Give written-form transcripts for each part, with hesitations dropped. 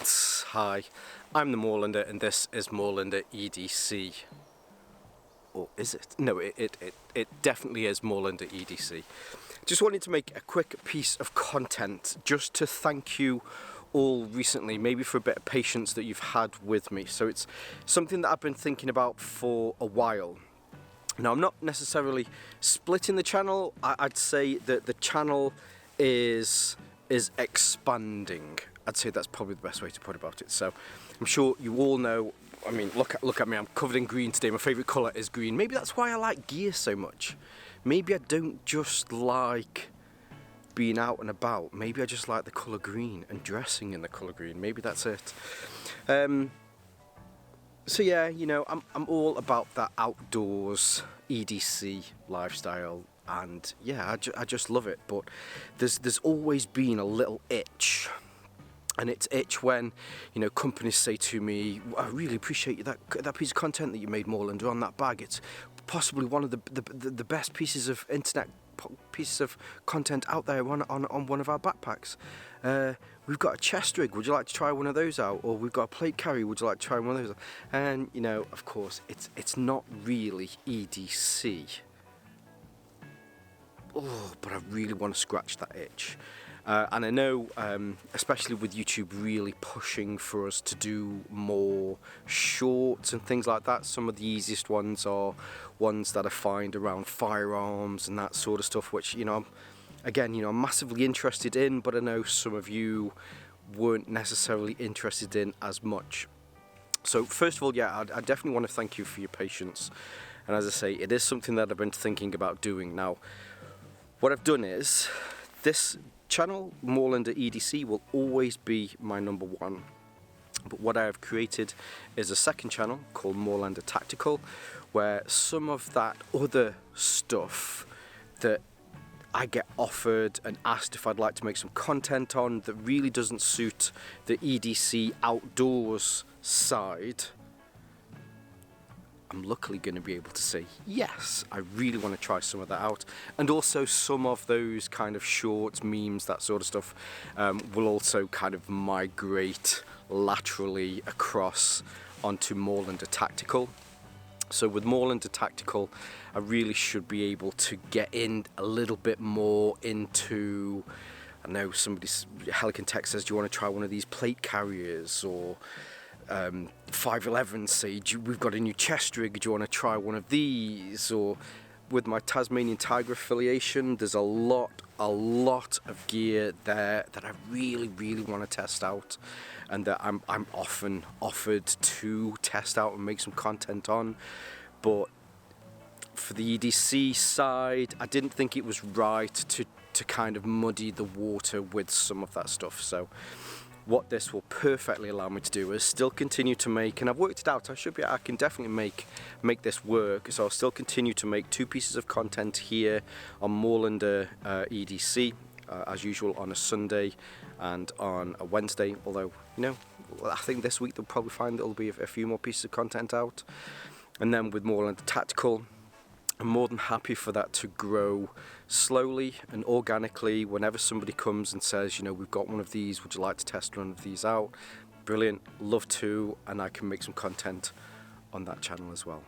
Hi, I'm the Moorlander and this is Moorlander EDC. Or is it? No, it definitely is Moorlander EDC. Just wanted to make a quick piece of content just to thank you all recently, maybe for a bit of patience that you've had with me. So it's something that I've been thinking about for a while. Now, I'm not necessarily splitting the channel. I'd say that the channel is expanding. I'd say that's probably the best way to put about it. So I'm sure you all know, I mean, look at me, I'm covered in green today. My favourite colour is green. Maybe that's why I like gear so much. Maybe I don't just like being out and about. Maybe I just like the colour green and dressing in the colour green. Maybe that's it. So yeah, you know, I'm all about that outdoors EDC lifestyle, and yeah, I just love it. But there's always been a little itch. And it's itch when, you know, companies say to me, I really appreciate that piece of content that you made, Moorlander, on that bag. It's possibly one of the best pieces of content out there on one of our backpacks. We've got a chest rig, would you like to try one of those out? Or we've got a plate carrier, would you like to try one of those out? And, you know, of course, it's not really EDC. Oh, but I really want to scratch that itch. And I know, especially with YouTube really pushing for us to do more shorts and things like that, some of the easiest ones are ones that I find around firearms and that sort of stuff, which, you know, again, you know, I'm massively interested in, but I know some of you weren't necessarily interested in as much. So first of all, yeah, I definitely want to thank you for your patience. And as I say, it is something that I've been thinking about doing. Now, what I've done is, this channel, Moorlander EDC, will always be my number one. But what I have created is a second channel called Moorlander Tactical, where some of that other stuff that I get offered and asked if I'd like to make some content on that really doesn't suit the EDC outdoors side, I'm luckily going to be able to say, yes, I really want to try some of that out. And also some of those kind of shorts, memes, that sort of stuff will also kind of migrate laterally across onto Moorlander Tactical. So with Moorlander Tactical, I really should be able to get in a little bit more into, I know Helican Tech says, do you want to try one of these plate carriers? Or 511 say, we've got a new chest rig, do you want to try one of these? Or with my Tasmanian Tiger affiliation, there's a lot of gear there that I really want to test out, and that I'm often offered to test out and make some content on. But for the EDC side, I didn't think it was right to kind of muddy the water with some of that stuff. So what this will perfectly allow me to do is still continue to make, and I've worked it out, I can definitely make this work. So I'll still continue to make 2 pieces of content here on Moorlander EDC, as usual, on a Sunday and on a Wednesday, although, you know, I think this week they'll probably find there'll be a few more pieces of content out. And then with Moorlander Tactical, I'm more than happy for that to grow slowly and organically. Whenever somebody comes and says, you know, we've got one of these, would you like to test one of these out? Brilliant, love to, and I can make some content on that channel as well.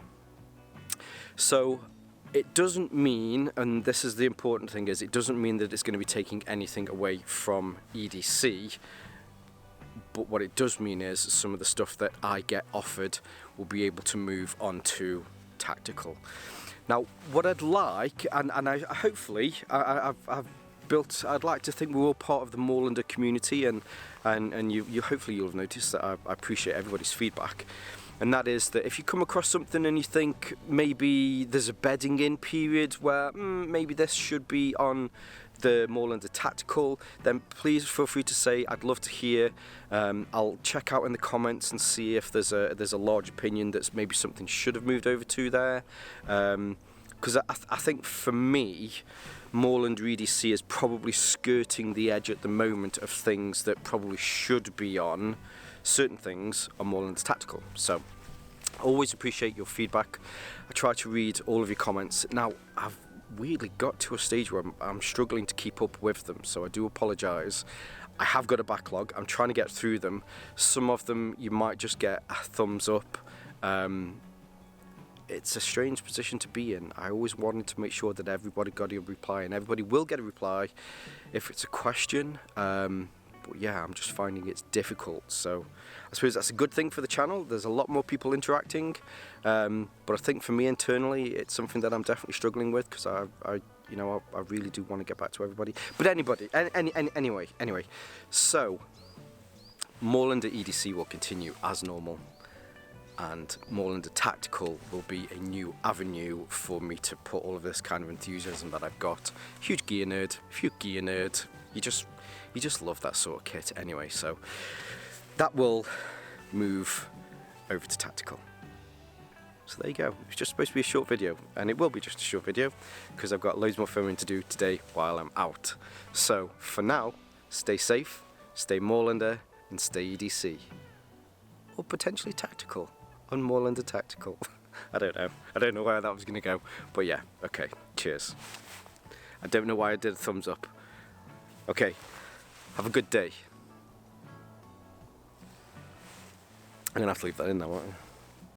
So it doesn't mean, and this is the important thing, is it doesn't mean that it's going to be taking anything away from EDC. But what it does mean is some of the stuff that I get offered will be able to move on to Tactical. Now, what I'd like, and I hopefully, I've built, I'd like to think we're all part of the Moorlander community, and you hopefully you'll have noticed that I appreciate everybody's feedback. And that is that if you come across something and you think maybe there's a bedding in period where maybe this should be on the Moorlander Tactical, then please feel free to say, I'd love to hear. I'll check out in the comments and see if there's a large opinion that's maybe something should have moved over to there. Because I think for me, Moorlander EDC is probably skirting the edge at the moment of things that probably should be on certain things on Moorlander Tactical. So I always appreciate your feedback. I try to read all of your comments. Now, I've really got to a stage where I'm struggling to keep up with them, so I do apologise. I have got a backlog. I'm trying to get through them. Some of them you might just get a thumbs up. It's a strange position to be in. I always wanted to make sure that everybody got a reply, and everybody will get a reply if it's a question. But yeah, I'm just finding it's difficult. So I suppose that's a good thing for the channel. There's a lot more people interacting. But I think for me internally, it's something that I'm definitely struggling with, because I really do want to get back to everybody. But anyway. So Moorlander EDC will continue as normal, and Moorlander Tactical will be a new avenue for me to put all of this kind of enthusiasm that I've got. Huge gear nerd, you just love that sort of kit anyway, so that will move over to Tactical. So there you go. It's just supposed to be a short video, and it will be just a short video because I've got loads more filming to do today while I'm out. So for now, stay safe, stay Moorlander, and stay EDC. Or potentially Tactical on Moorlander Tactical. I don't know where that was going to go, but yeah, okay, cheers. I don't know why I did a thumbs up. Okay, have a good day. I'm going to have to leave that in now, aren't I?